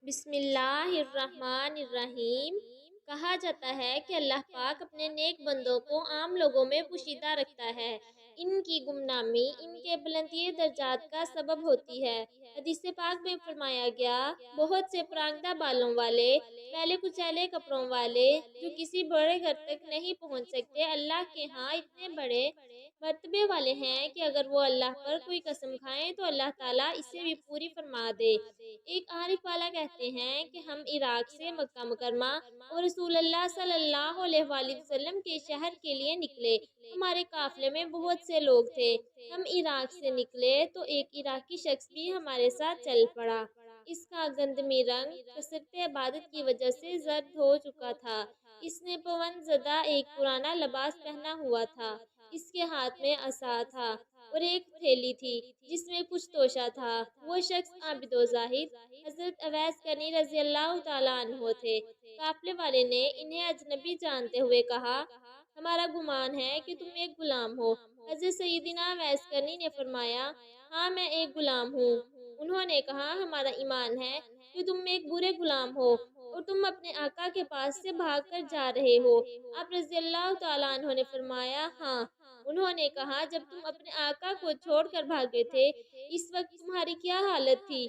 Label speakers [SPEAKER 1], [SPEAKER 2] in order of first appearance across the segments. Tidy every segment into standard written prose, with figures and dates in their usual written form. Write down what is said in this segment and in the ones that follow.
[SPEAKER 1] بسم اللہ الرحمن الرحیم۔ کہا جاتا ہے کہ اللہ پاک اپنے نیک بندوں کو عام لوگوں میں پوشیدہ رکھتا ہے۔ ان کی گمنامی ان کے بلندی درجات کا سبب ہوتی ہے۔ حدیث پاک میں فرمایا گیا، بہت سے پراگندہ بالوں والے، میلے کچیلے کپڑوں والے، جو کسی بڑے گھر تک نہیں پہنچ سکتے، اللہ کے ہاں اتنے بڑے مرتبے والے ہیں کہ اگر وہ اللہ پر کوئی قسم کھائیں تو اللہ تعالیٰ اسے بھی پوری فرما دے۔ ایک عارف والا کہتے ہیں کہ ہم عراق سے مکہ مکرمہ اور رسول اللہ صلی اللہ علیہ وآلہ وسلم کے شہر کے لیے نکلے۔ ہمارے قافلے میں بہت سے لوگ تھے۔ ہم عراق سے نکلے تو ایک عراقی شخص بھی ہمارے ساتھ چل پڑا۔ اس کا گندمی رنگ کثرت عبادت کی وجہ سے زرد ہو چکا تھا۔ اس نے پون زدہ ایک پرانا لباس پہنا ہوا تھا۔ اس کے ہاتھ میں عصا تھا اور ایک تھیلی تھی جس میں کچھ توشہ تھا۔ وہ شخص عابد و زاہد حضرت اویس کرنی رضی اللہ تعالیٰ عنہ تھے۔ قافلے والے نے انہیں اجنبی جانتے ہوئے کہا، ہمارا گمان ہے کہ تم ایک غلام ہو۔ حضرت سیدنا اویس کرنی نے فرمایا، ہاں میں ایک غلام ہوں۔ انہوں نے کہا، ہمارا ایمان ہے کہ تم ایک برے غلام ہو اور تم اپنے آقا کے پاس سے بھاگ کر جا رہے ہو۔ آپ رضی اللہ تعالیٰ عنہ نے فرمایا، ہاں۔ انہوں نے کہا، جب تم اپنے آقا کو چھوڑ کر بھاگے تھے اس وقت تمہاری کیا حالت تھی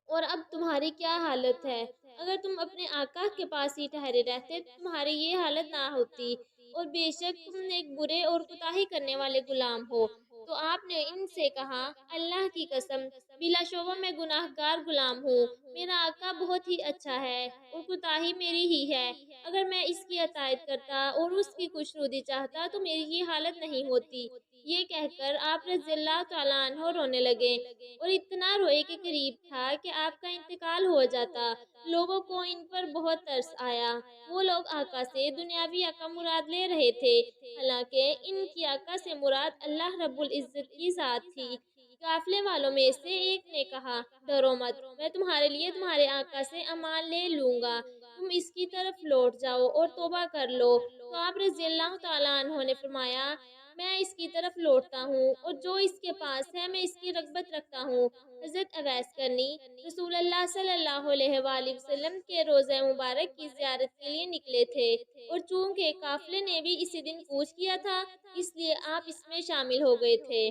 [SPEAKER 1] اور اب تمہاری کیا حالت ہے؟ اگر تم اپنے آقا کے پاس ہی ٹھہرے رہتے تو تمہاری یہ حالت نہ ہوتی، اور بے شک تم ایک برے اور کوتاہی کرنے والے غلام ہو۔ تو آپ نے ان سے کہا، اللہ کی قسم، بلا شبہ میں گناہ گار غلام ہوں۔ میرا آقا بہت ہی اچھا ہے اور کوتاہی میری ہی ہے۔ اگر میں اس کی اطاعت کرتا اور اس کی خوشنودی چاہتا تو میری یہ حالت نہیں ہوتی۔ یہ کہہ کر آپ رضی اللہ تعالیٰ عنہ رونے لگے اور اتنا روئے کے قریب تھا کہ آپ کا انتقال ہو جاتا۔ لوگوں کو ان پر بہت ترس آیا۔ وہ لوگ آقا سے دنیاوی آقا مراد لے رہے تھے، حالانکہ ان کی آقا سے مراد اللہ رب العزت کی ذات تھی۔ قافلے والوں میں سے ایک نے کہا، ڈرو مت، میں تمہارے لیے تمہارے آقا سے امان لے لوں گا، تم اس کی طرف لوٹ جاؤ اور توبہ کر لو۔ تو آپ رضی اللہ تعالیٰ عنہ نے فرمایا، میں اس کی طرف لوٹتا ہوں اور جو اس کے پاس ہے میں اس کی رغبت رکھتا ہوں۔ حضرت اویس کرنی رسول اللہ صلی اللہ علیہ وآلہ وسلم کے روضہ مبارک کی زیارت کے لیے نکلے تھے، اور چونکہ قافلے نے بھی اسی دن کوچ کیا تھا اس لیے آپ اس میں شامل ہو گئے تھے۔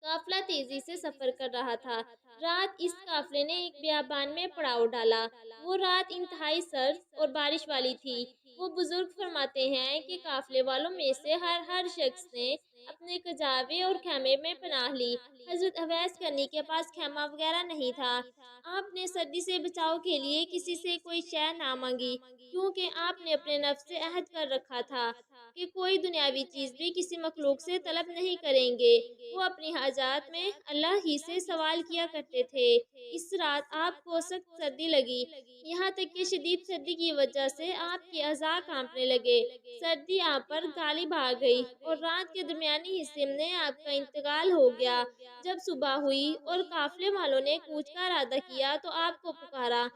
[SPEAKER 1] قافلہ تیزی سے سفر کر رہا تھا۔ رات اس قافلے نے ایک بیابان میں پڑاؤ ڈالا۔ وہ رات انتہائی سرد اور بارش والی تھی۔ وہ بزرگ فرماتے ہیں کہ قافلے والوں میں سے ہر شخص نے اپنے کجاوے اور خیمے میں پناہ لی۔ حضرت اویس کرنی کے پاس خیمہ وغیرہ نہیں تھا۔ آپ نے سردی سے بچاؤ کے لیے کسی سے کوئی شے نہ مانگی، کیونکہ آپ نے اپنے نفس سے عہد کر رکھا تھا کہ کوئی دنیاوی چیز بھی کسی مخلوق سے طلب نہیں کریں گے۔ وہ اپنی حاجات میں اللہ ہی سے سوال کیا کرتے تھے۔ اس رات آپ کو سخت سردی لگی، یہاں تک کہ شدید سردی کی وجہ سے آپ کے اعضاء کانپنے لگے۔ سردی آپ پر غالب آ گئی اور رات کے درمیانی حصے میں آپ کا انتقال ہو گیا۔ جب صبح ہوئی اور قافلے والوں نے کوچ کا ارادہ کیا تو آپ کو پکارا،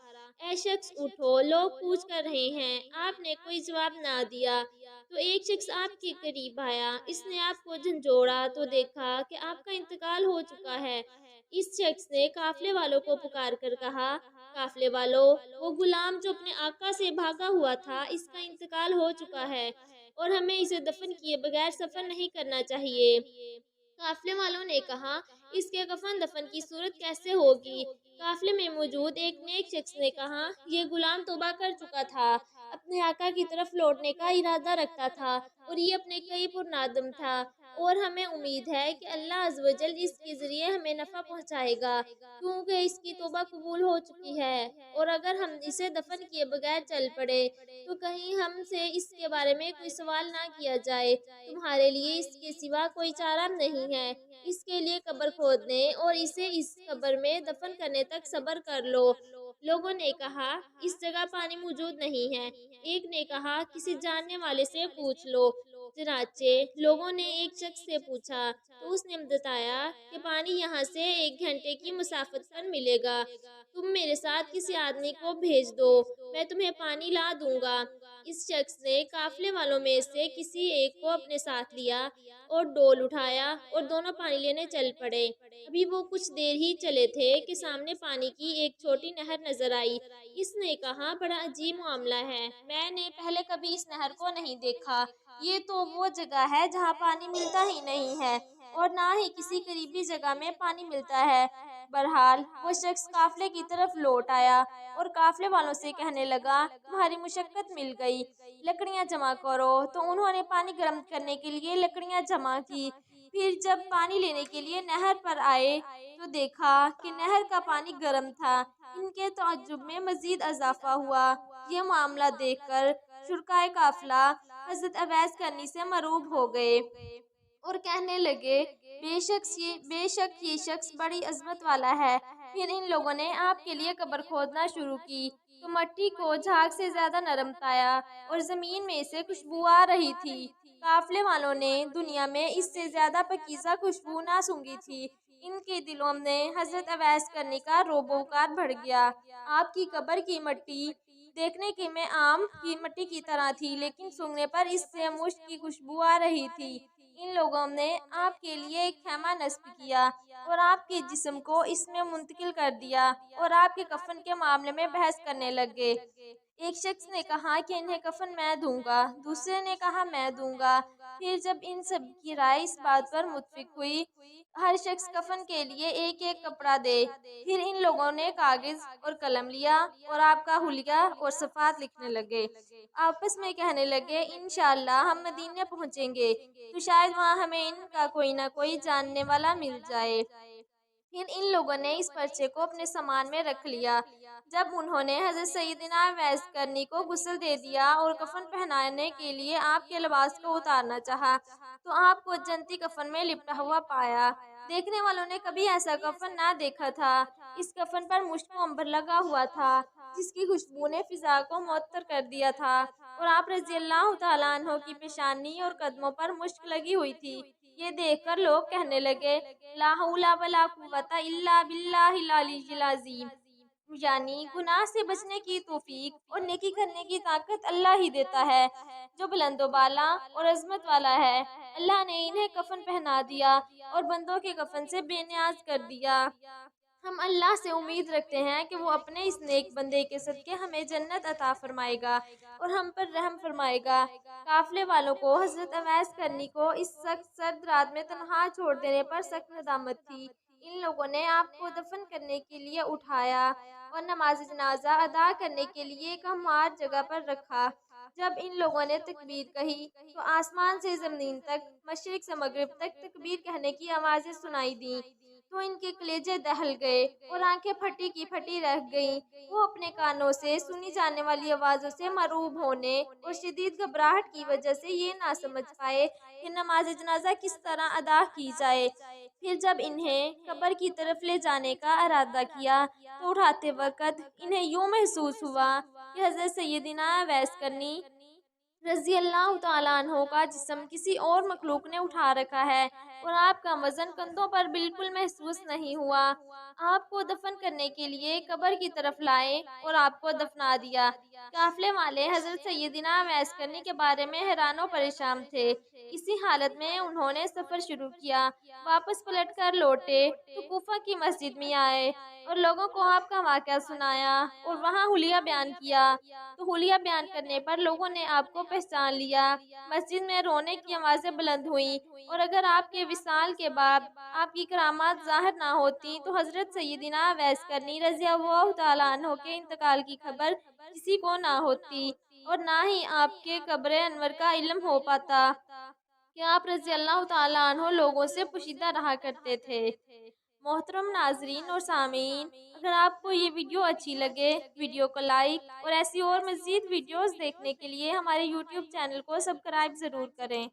[SPEAKER 1] اے شخص اٹھو، لوگ کوچ کر رہے ہیں۔ آپ نے کوئی جواب نہ دیا تو ایک شخص آپ کے قریب آیا۔ اس نے آپ کو جھنجھوڑا تو دیکھا کہ آپ کا انتقال ہو چکا ہے۔ اس شخص نے قافلے والوں کو پکار کر کہا، قافلے والوں، وہ غلام جو اپنے آقا سے بھاگا ہوا تھا اس کا انتقال ہو چکا ہے اور ہمیں اسے دفن کیے بغیر سفر نہیں کرنا چاہیے۔ قافلے والوں نے کہا، اس کے کفن دفن کی صورت کیسے ہوگی؟ قافلے میں موجود ایک نیک شخص نے کہا، یہ غلام توبہ کر چکا تھا، اپنے آقا کی طرف لوٹنے کا ارادہ رکھتا تھا اور یہ اپنے کئی پرنادم تھا، اور ہمیں امید ہے کہ اللہ عز و جل اس کے ذریعے ہمیں نفع پہنچائے گا، کیونکہ اس کی توبہ قبول ہو چکی ہے، اور اگر ہم اسے دفن کیے بغیر چل پڑے تو کہیں ہم سے اس کے بارے میں کوئی سوال نہ کیا جائے۔ تمہارے لیے اس کے سوا کوئی چارہ نہیں ہے، اس کے لیے قبر کھودنے اور اسے اس قبر میں دفن کرنے تک صبر کر لو۔ لوگوں نے کہا، اس جگہ پانی موجود نہیں ہے۔ ایک نے کہا، کسی جاننے والے سے پوچھ لو۔ چنانچہ لوگوں نے ایک شخص سے پوچھا تو اس نے بتایا کہ پانی یہاں سے 1 گھنٹے کی مسافت پر ملے گا، تم میرے ساتھ کسی آدمی کو بھیج دو، میں تمہیں پانی لا دوں گا۔ اس شخص نے قافلے والوں میں سے کسی ایک کو اپنے ساتھ لیا اور ڈول اٹھایا اور دونوں پانی لینے چل پڑے۔ ابھی وہ کچھ دیر ہی چلے تھے کہ سامنے پانی کی ایک چھوٹی نہر نظر آئی۔ اس نے کہا، بڑا عجیب معاملہ ہے، میں نے پہلے کبھی اس نہر کو نہیں دیکھا۔ یہ تو وہ جگہ ہے جہاں پانی ملتا ہی نہیں ہے اور نہ ہی کسی قریبی جگہ میں پانی ملتا ہے۔ بہرحال وہ شخص قافلے کی طرف لوٹ آیا اور قافلے والوں سے کہنے لگا، تمہاری مشقت مل گئی، لکڑیاں جمع کرو۔ تو انہوں نے پانی گرم کرنے کے لیے لکڑیاں جمع کی۔ پھر جب پانی لینے کے لیے نہر پر آئے تو دیکھا کہ نہر کا پانی گرم تھا۔ ان کے تعجب میں مزید اضافہ ہوا۔ یہ معاملہ دیکھ کر شرکائے قافلہ حضرت اویس کرنی سے مرعوب ہو گئے اور کہنے لگے، بے شک یہ شخص بڑی عظمت والا ہے۔ پھر ان لوگوں نے آپ کے لیے قبر کھودنا شروع کی تو مٹی کو جھاگ سے زیادہ نرم پایا اور زمین میں سے خوشبو آ رہی تھی۔ قافلے والوں نے دنیا میں اس سے زیادہ پاکیزہ خوشبو نہ سونگھی تھی۔ ان کے دلوں میں حضرت اویس کرنی کا رعب و وقار بڑھ گیا۔ آپ کی قبر کی مٹی دیکھنے میں عام کی مٹی کی طرح تھی، لیکن سونگھنے پر اس سے مشک کی خوشبو آ رہی تھی۔ ان لوگوں نے آپ کے لیے ایک خیمہ نصب کیا اور آپ کے جسم کو اس میں منتقل کر دیا اور آپ کے کفن کے معاملے میں بحث کرنے لگے۔ ایک شخص نے کہا کہ انہیں کفن میں دوں گا، دوسرے نے کہا میں دوں گا۔ پھر جب ان سب کی رائے اس بات پر متفق ہوئی، ہر شخص کفن کے لیے ایک ایک کپڑا دے۔ پھر ان لوگوں نے کاغذ اور قلم لیا اور آپ کا حلیہ اور صفات لکھنے لگے۔ آپس میں کہنے لگے، انشاءاللہ ہم مدینے پہنچیں گے تو شاید وہاں ہمیں ان کا کوئی نہ کوئی جاننے والا مل جائے۔ پھر ان لوگوں نے اس پرچے کو اپنے سامان میں رکھ لیا۔ جب انہوں نے حضرت سیدنا اویس کرنی کو غسل دے دیا اور کفن پہنانے کے لیے آپ کے لباس کو اتارنا چاہا تو آپ کو جنتی کفن میں لپٹا ہوا پایا۔ دیکھنے والوں نے کبھی ایسا کفن نہ دیکھا تھا۔ اس کفن پر مشک و عنبر لگا ہوا تھا، جس کی خوشبو نے فضا کو معطر کر دیا تھا، اور آپ رضی اللہ تعالیٰ عنہ کی پیشانی اور قدموں پر مشک لگی ہوئی تھی۔ یہ دیکھ کر لوگ کہنے لگے، لا حول ولا قوۃ الا باللہ العلی العظیم، یعنی گناہ سے بچنے کی توفیق اور نیکی کرنے کی طاقت اللہ ہی دیتا ہے جو بلند و بالا اور عظمت والا ہے۔ اللہ نے انہیں کفن پہنا دیا اور بندوں کے کفن سے بے نیاز کر دیا۔ ہم اللہ سے امید رکھتے ہیں کہ وہ اپنے اس نیک بندے کے صدقے ہمیں جنت عطا فرمائے گا اور ہم پر رحم فرمائے گا۔ قافلے والوں کو حضرت اویس کرنی کو اس سخت سرد رات میں تنہا چھوڑ دینے پر سخت ندامت تھی۔ ان لوگوں نے آپ کو دفن کرنے کے لیے اٹھایا اور نماز جنازہ ادا کرنے کے لیے ایک ہموار جگہ پر رکھا۔ جب ان لوگوں نے تکبیر کہی تو آسمان سے زمین تک، مشرق سے مغرب تک تکبیر کہنے کی آوازیں سنائی دیں تو ان کے کلیجے دہل گئے اور آنکھیں پھٹی کی پھٹی رہ گئیں۔ وہ اپنے کانوں سے سنی جانے والی آوازوں سے مرعوب ہونے اور شدید گھبراہٹ کی وجہ سے یہ نہ سمجھ پائے کہ نماز جنازہ کس طرح ادا کی جائے۔ پھر جب انہیں قبر کی طرف لے جانے کا ارادہ کیا تو اٹھاتے وقت انہیں یوں محسوس ہوا کہ حضرت سیدنا اویس کرنی رضی اللہ تعالیٰ عنہ کا جسم کسی اور مخلوق نے اٹھا رکھا ہے اور آپ کا وزن کندھوں پر بالکل محسوس نہیں ہوا۔ آپ کو دفن کرنے کے لیے قبر کی طرف لائے اور آپ کو دفنا دیا۔ قافلے والے حضرت سیدنا اویس کرنی کے بارے میں حیران و پریشان تھے۔ اسی حالت میں انہوں نے سفر شروع کیا۔ واپس پلٹ کر لوٹے تو کوفہ کی مسجد میں آئے اور لوگوں کو آپ کا واقعہ سنایا اور وہاں حلیہ بیان کیا تو حلیہ بیان کرنے پر لوگوں نے آپ کو پہچان لیا۔ مسجد میں رونے کی آوازیں بلند ہوئیں اور اگر آپ کے وصال کے بعد آپ کی کرامات ظاہر نہ ہوتی تو حضرت سیدنا اویس کرنی رضی اللہ تعالیٰ عنہ کے انتقال کی خبر کسی کو نہ ہوتی اور نہ ہی آپ کے قبر انور کا علم ہو پاتا کہ آپ رضی اللہ تعالیٰ عنہ لوگوں سے پوشیدہ رہا کرتے تھے۔ محترم ناظرین اور سامعین، اگر آپ کو یہ ویڈیو اچھی لگے، ویڈیو کو لائک اور ایسی اور مزید ویڈیوز دیکھنے کے لیے ہمارے YouTube چینل کو سبسکرائب ضرور کریں۔